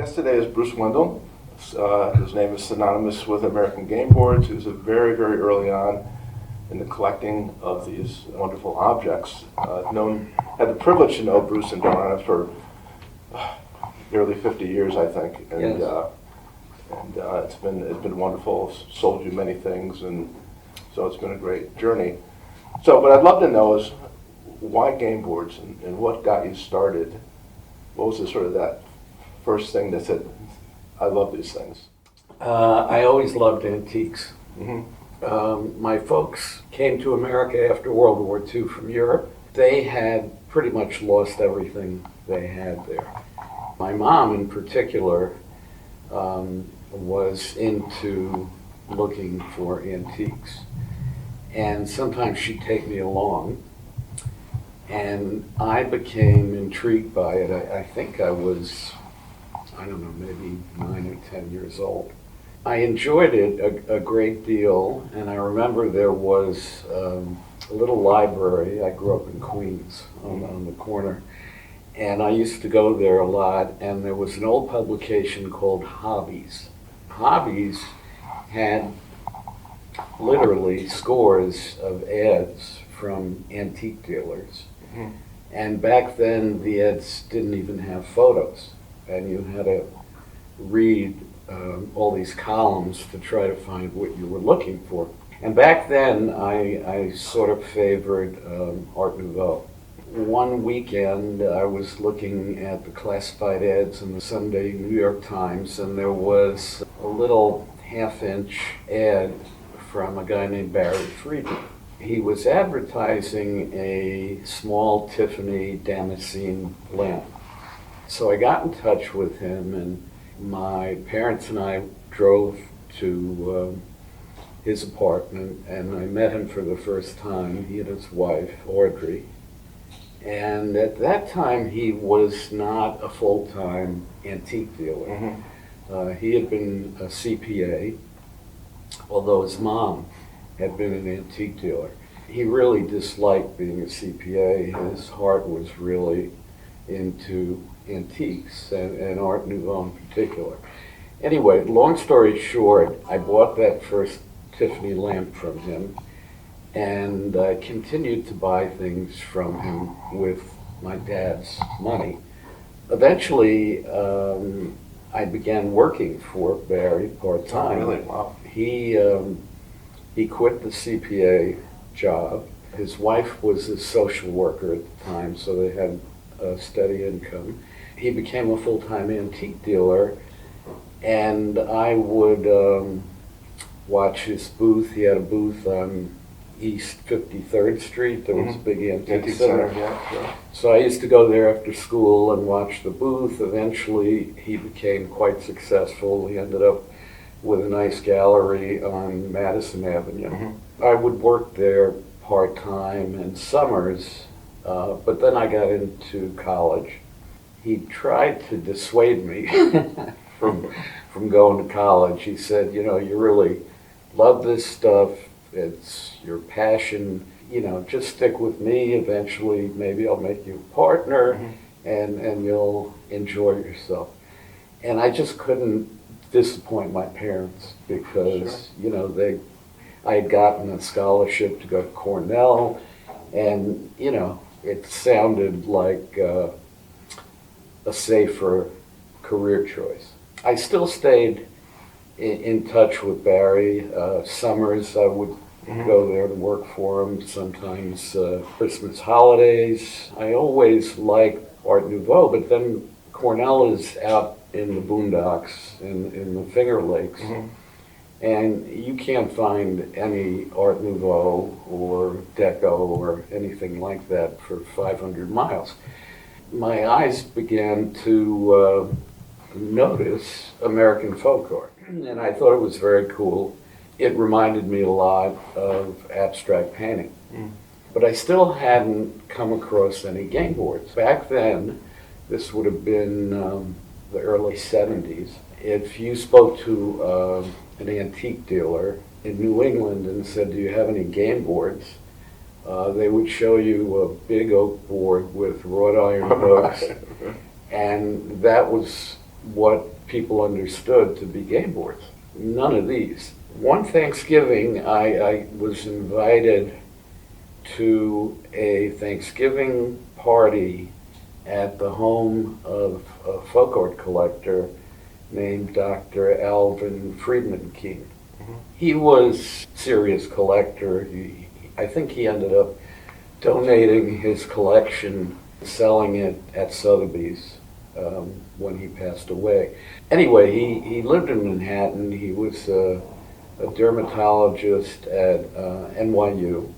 guest today is Bruce Wendel. His name is synonymous with American Gameboards. He was very, very early on in the collecting of these wonderful objects. Had the privilege to know Bruce and Donna for nearly 50 years, I think, and Yes. It's been wonderful. Sold you many things, and so it's been a great journey. So, what I'd love to know is why Gameboards and what got you started. What was the sort of that first thing that said, I love these things? I always loved antiques. Mm-hmm. My folks came to America after World War II from Europe. They had pretty much lost everything they had there. My mom in particular was into looking for antiques. And sometimes she'd take me along. And I became intrigued by it. I think I was, I don't know, maybe 9 or 10 years old. I enjoyed it a great deal, and I remember there was a little library. I grew up in Queens on the corner, and I used to go there a lot, and there was an old publication called Hobbies. Hobbies had literally scores of ads from antique dealers. Mm-hmm. And back then, the ads didn't even have photos, and you had to read all these columns to try to find what you were looking for. And back then, I sort of favored Art Nouveau. One weekend, I was looking at the classified ads in the Sunday New York Times, and there was a little half-inch ad from a guy named Barry Friedman. He was advertising a small Tiffany Damascene lamp. So I got in touch with him, and my parents and I drove to his apartment, and I met him for the first time, he and his wife, Audrey. And at that time, he was not a full-time antique dealer. Mm-hmm. He had been a CPA, although his mom had been an antique dealer. He really disliked being a CPA. His heart was really into antiques and Art Nouveau in particular. Anyway, long story short, I bought that first Tiffany lamp from him, and I continued to buy things from him with my dad's money. Eventually, I began working for Barry part-time. Oh, really? Wow. He quit the CPA job. His wife was a social worker at the time, so they had a steady income. He became a full-time antique dealer, and I would watch his booth. He had a booth on East 53rd Street. There was a big antique center. Yeah, sure. So I used to go there after school and watch the booth. Eventually, he became quite successful. He ended up with a nice gallery on Madison Avenue. Mm-hmm. I would work there part-time in summers, but then I got into college. He tried to dissuade me from going to college. He said, you know, you really love this stuff. It's your passion. You know, just stick with me. Eventually, maybe I'll make you a partner, mm-hmm. and you'll enjoy yourself. And I just couldn't disappoint my parents because, Sure. you know, I had gotten a scholarship to go to Cornell, and, you know, it sounded like a safer career choice. I still stayed in touch with Barry. Summers I would mm-hmm. go there to work for him, sometimes Christmas holidays. I always liked Art Nouveau, but then Cornell is out in the boondocks, in the Finger Lakes, mm-hmm. and you can't find any Art Nouveau or Deco or anything like that for 500 miles. My eyes began to notice American folk art, and I thought it was very cool. It reminded me a lot of abstract painting, but I still hadn't come across any game boards. Back then, this would have been the early 70s. If you spoke to an antique dealer in New England and said, do you have any game boards? They would show you a big oak board with wrought iron hooks, and that was what people understood to be game boards. None of these. One Thanksgiving, I was invited to a Thanksgiving party at the home of a folk art collector named Dr. Alvin Friedman Keene. He was a serious collector. I think he ended up donating his collection, selling it at Sotheby's when he passed away. Anyway, he lived in Manhattan. He was a dermatologist at NYU,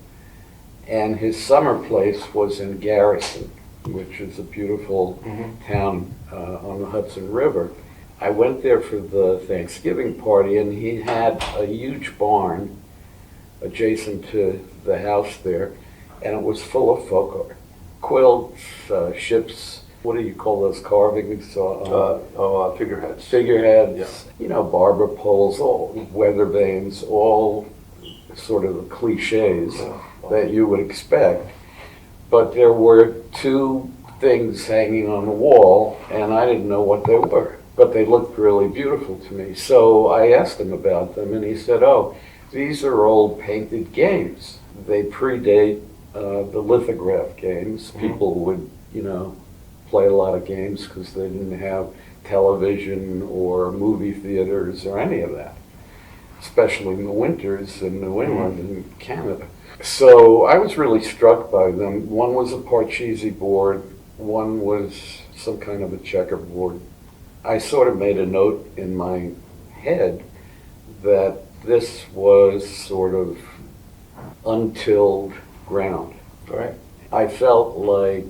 and his summer place was in Garrison, which is a beautiful town on the Hudson River. I went there for the Thanksgiving party, and he had a huge barn adjacent to the house there, and it was full of folk art. Quilts, ships, what do you call those carvings? Figureheads. Figureheads, barber poles, all weather vanes, all sort of the cliches that you would expect. But there were two things hanging on the wall, and I didn't know what they were, but they looked really beautiful to me. So I asked him about them, and he said, "Oh, these are old painted games. They predate the lithograph games." People would, play a lot of games because they didn't have television or movie theaters or any of that, especially in the winters in New England and Canada. So I was really struck by them. One was a Parcheesi board, one was some kind of a checkerboard. I sort of made a note in my head that this was sort of untilled ground. Right. I felt like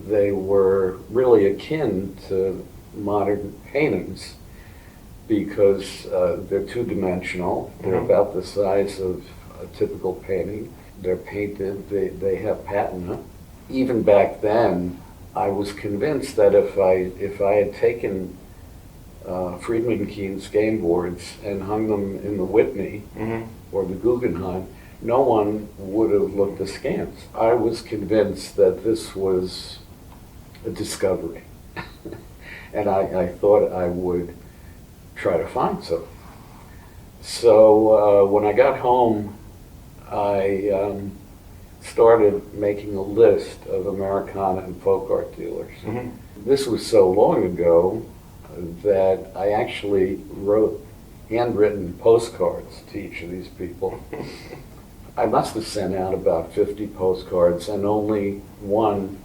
they were really akin to modern paintings because they're two-dimensional. They're about the size of a typical painting. They're painted. They have patina. Even back then, I was convinced that if I had taken Friedman Keene's game boards and hung them in the Whitney or the Guggenheim, no one would have looked askance. I was convinced that this was a discovery, and I thought I would try to find some. So when I got home, I started making a list of Americana and folk art dealers. This was so long ago that I actually wrote handwritten postcards to each of these people. I must have sent out about 50 postcards, and only one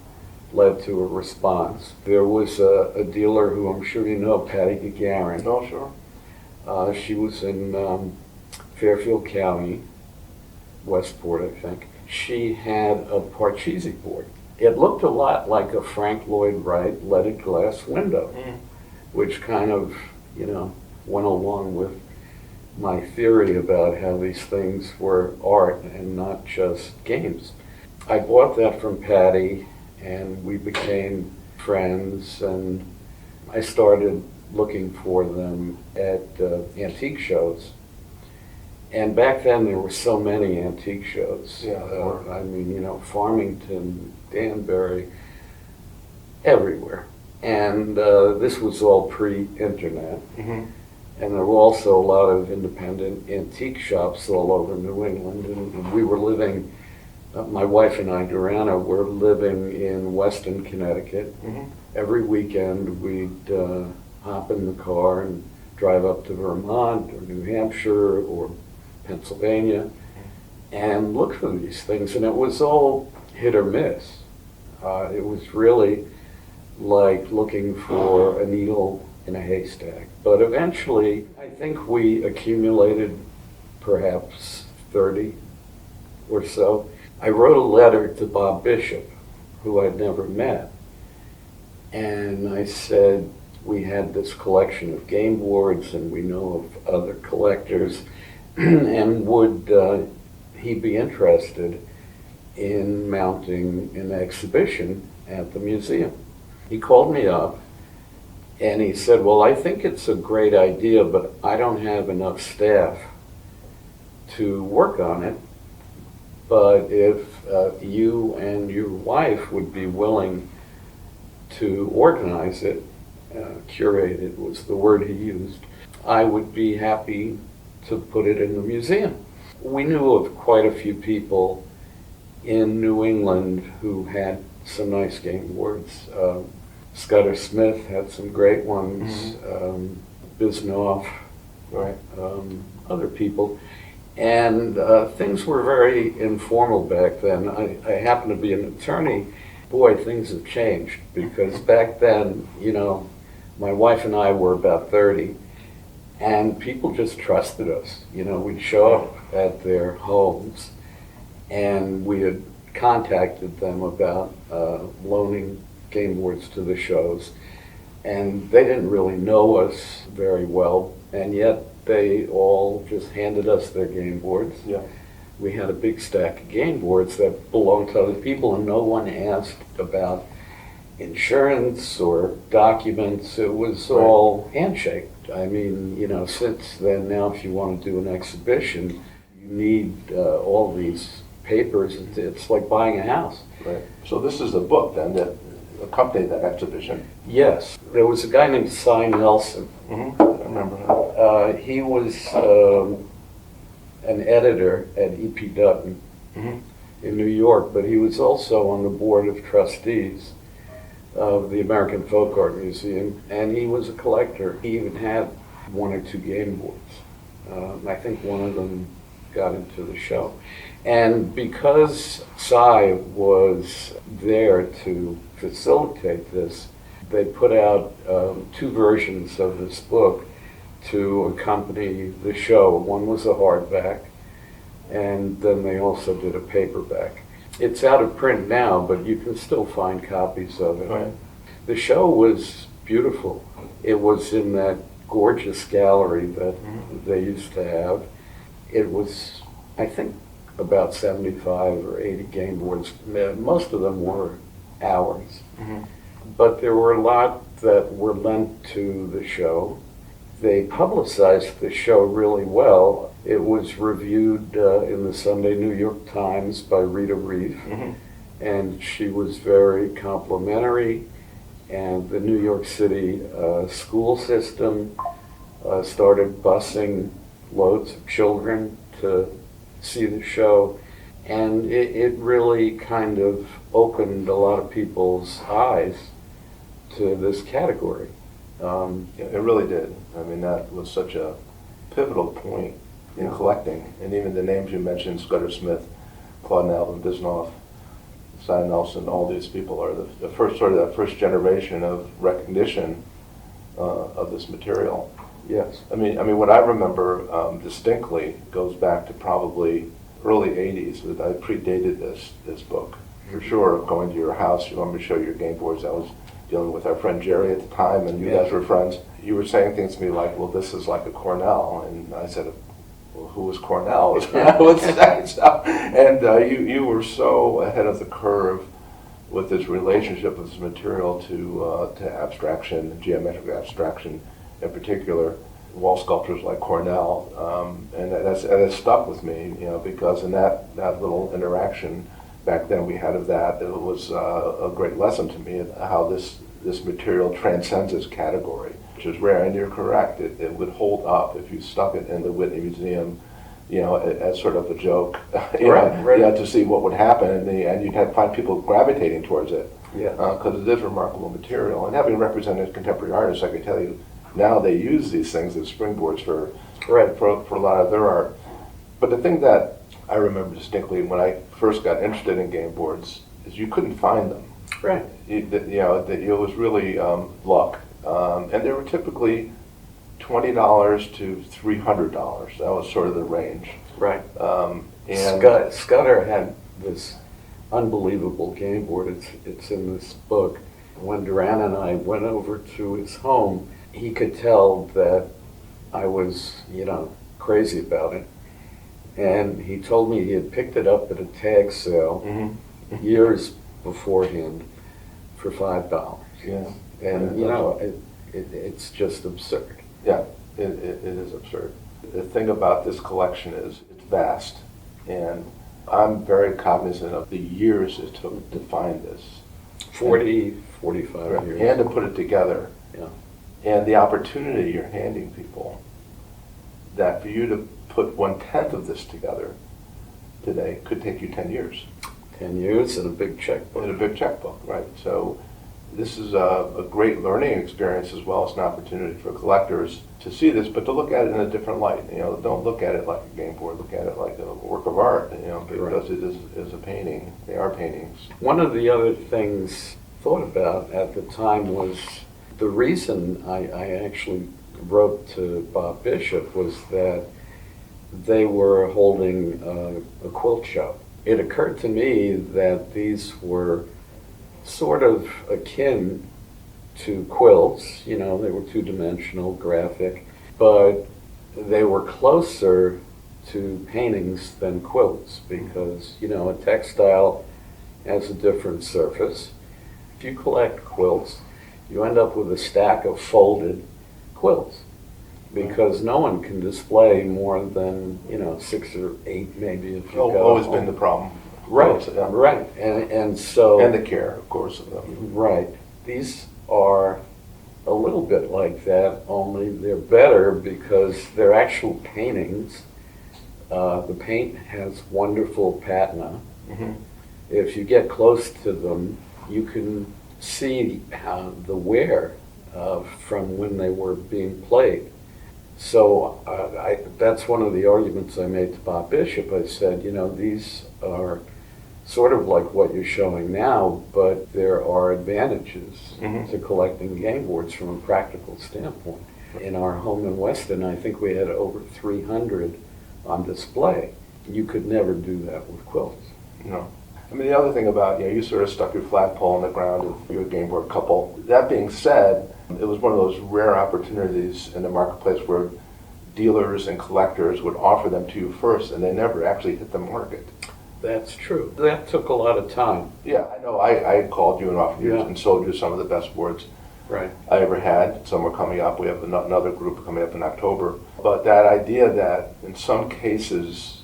led to a response. There was a dealer who I'm sure you know, Patty Gagarin. Oh, sure. She was in Fairfield County, Westport, I think. She had a Parcheesi board. It looked a lot like a Frank Lloyd Wright leaded glass window, which kind of, went along with my theory about how these things were art and not just games. I bought that from Patty, and we became friends, and I started looking for them at antique shows. And back then there were so many antique shows. Farmington, Danbury, everywhere. And this was all pre-internet. And there were also a lot of independent antique shops all over New England. And we were living, my wife and I, Durana, were living in Weston, Connecticut. Every weekend we'd hop in the car and drive up to Vermont or New Hampshire or Pennsylvania and look for these things. And it was all hit or miss. It was really like looking for a needle in a haystack. But eventually, I think we accumulated perhaps 30 or so. I wrote a letter to Bob Bishop, who I'd never met, and I said we had this collection of game boards and we know of other collectors, and would he be interested in mounting an exhibition at the museum? He called me up and he said, well, I think it's a great idea, but I don't have enough staff to work on it. But if you and your wife would be willing to organize it, curated was the word he used, I would be happy to put it in the museum. We knew of quite a few people in New England who had some nice game boards. Scudder Smith had some great ones, Bisnoff, Right. other people. And things were very informal back then. I happen to be an attorney. Boy, things have changed, because back then, you know, my wife and I were about 30, and people just trusted us. You know, we'd show up at their homes, and we had contacted them about loaning game boards to the shows, and they didn't really know us very well, and yet they all just handed us their game boards. Yeah. We had a big stack of game boards that belonged to other people, and no one asked about insurance or documents. It was all handshake. I mean, you know, since then, now if you want to do an exhibition, you need all these papers. It's like buying a house. Right. So this is the book then that accompanied that exhibition. Yes. There was a guy named Cy Nelson. Mm-hmm. I remember that. He was an editor at E.P. Dutton in New York, but he was also on the board of trustees of the American Folk Art Museum, and he was a collector. He even had one or two game boards. I think one of them got into the show. And because Cy was there to facilitate this, they put out two versions of this book to accompany the show. One was a hardback, and then they also did a paperback. It's out of print now, but you can still find copies of it. Right. The show was beautiful. It was in that gorgeous gallery that they used to have. It was, I think, about 75 or 80 game boards. Most of them were ours. But there were a lot that were lent to the show. They publicized the show really well. It was reviewed in the Sunday New York Times by Rita Reef, and she was very complimentary. And the New York City school system started busing loads of children to see the show, and it really kind of opened a lot of people's eyes to this category. Yeah, it really did. I mean, that was such a pivotal point in collecting. And even the names you mentioned, Scudder Smith, Claude Nelson, Bisnoff, Cy Nelson, all these people are the first, sort of that first generation of recognition of this material. Yes. I mean, what I remember distinctly goes back to probably early 80s. That I predated this book. For sure, going to your house, you want me to show your game boards. I was dealing with our friend Jerry at the time, and you guys were friends. You were saying things to me like, well, this is like a Cornell. And I said, well, who was Cornell? And you were so ahead of the curve with this relationship with this material to abstraction, geometric abstraction in particular, wall sculptures like Cornell. And that stuck with me, you know, because in that little interaction back then we had of that, it was a great lesson to me how this material transcends this category, which is rare. And you're correct, it would hold up if you stuck it in the Whitney Museum, you know, as sort of a joke, right. To see what would happen, and you'd find people gravitating towards it, because it is remarkable material. And having represented contemporary artists, I can tell you, now they use these things as springboards for a lot of their art. But the thing that I remember distinctly when I first got interested in game boards is you couldn't find them. Right. It was really luck. And they were typically $20 to $300. That was sort of the range. Right. And Scudder had this unbelievable game board. It's in this book. When Duran and I went over to his home, he could tell that I was, you know, crazy about it. And he told me he had picked it up at a tag sale years beforehand for $5. Yeah. And, you know, it's just absurd. Yeah, it is absurd. The thing about this collection is it's vast. And I'm very cognizant of the years it took to find this. 45 years. And to put it together. Yeah. and the opportunity you're handing people, that for you to put 1/10 of this together today could take you 10 years. 10 years and a big checkbook. And a big checkbook, right? So this is a great learning experience as well as an opportunity for collectors to see this, but to look at it in a different light. Don't look at it like a game board, look at it like a work of art, because it is a painting. They are paintings. One of the other things I thought about at the time was the reason I actually wrote to Bob Bishop was that they were holding a quilt show. It occurred to me that these were sort of akin to quilts. They were two-dimensional, graphic, but they were closer to paintings than quilts because, a textile has a different surface. If you collect quilts, you end up with a stack of folded quilts because no one can display more than, 6 or 8 maybe if you've got Always been the problem. Right, Yeah. right. And so... And the care, of course, of them. Right. These are a little bit like that, only they're better because they're actual paintings. The paint has wonderful patina. Mm-hmm. If you get close to them, you can see the wear from when they were being played. So that's one of the arguments I made to Bob Bishop. I said, these are sort of like what you're showing now, but there are advantages Mm-hmm. to collecting game boards from a practical standpoint. In our home in Weston, I think we had over 300 on display. You could never do that with quilts. No. The other thing about, you sort of stuck your flagpole in the ground of your game board couple. That being said, it was one of those rare opportunities in the marketplace where dealers and collectors would offer them to you first, and they never actually hit the market. That's true. That took a lot of time. Yeah, I know. I called you and offered you Yeah. and sold you some of the best boards Right. I ever had. Some are coming up. We have another group coming up in October. But that idea that in some cases,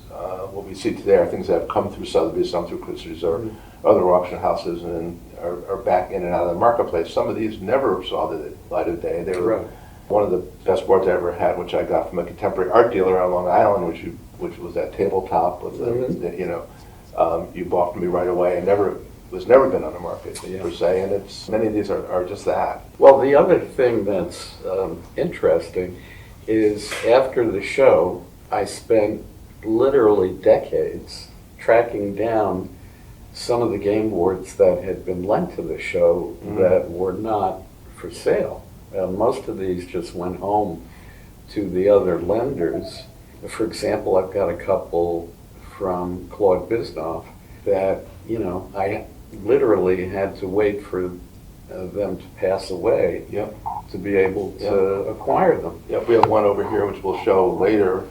what we see today are things that have come through Sotheby's, some through Christie's or other auction houses, and are back in and out of the marketplace. Some of these never saw the light of day. They were Right. one of the best boards I ever had, which I got from a contemporary art dealer on Long Island, which was that tabletop with you bought from me right away, and was never been on the market per se. And many of these are just that. Well, the other thing that's interesting is after the show, I spent literally decades tracking down some of the game boards that had been lent to the show that were not for sale. Most of these just went home to the other lenders. For example, I've got a couple from Claude Bisnoff that, I literally had to wait for them to pass away Yep. to be able to acquire them. Yep. We have one over here which we'll show later,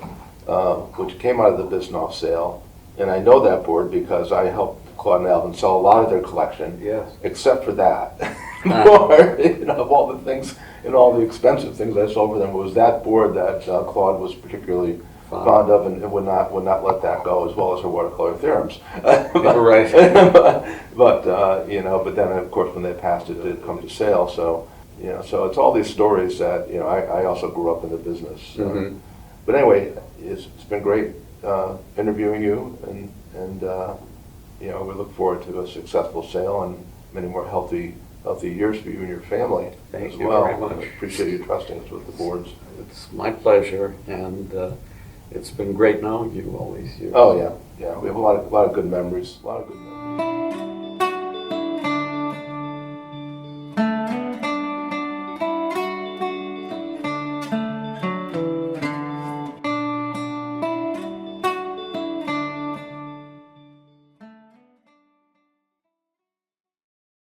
which came out of the Bisnoff sale. And I know that board because I helped Claude and Alvin sell a lot of their collection. Yes. Except for that. Of all the things and all the expensive things I sold for them, it was that board that Claude was particularly fond of and would not let that go, as well as her watercolor theorems. Right. But then of course when they passed, it did come to sale. So so it's all these stories that I also grew up in the business. But anyway, it's been great interviewing you, and we look forward to a successful sale and many more healthy years for you and your family. Thank as you well. very much. I appreciate you trusting us with the boards. It's my pleasure, and it's been great knowing you all these years. Oh yeah, we have a lot of good memories. A lot of good memories.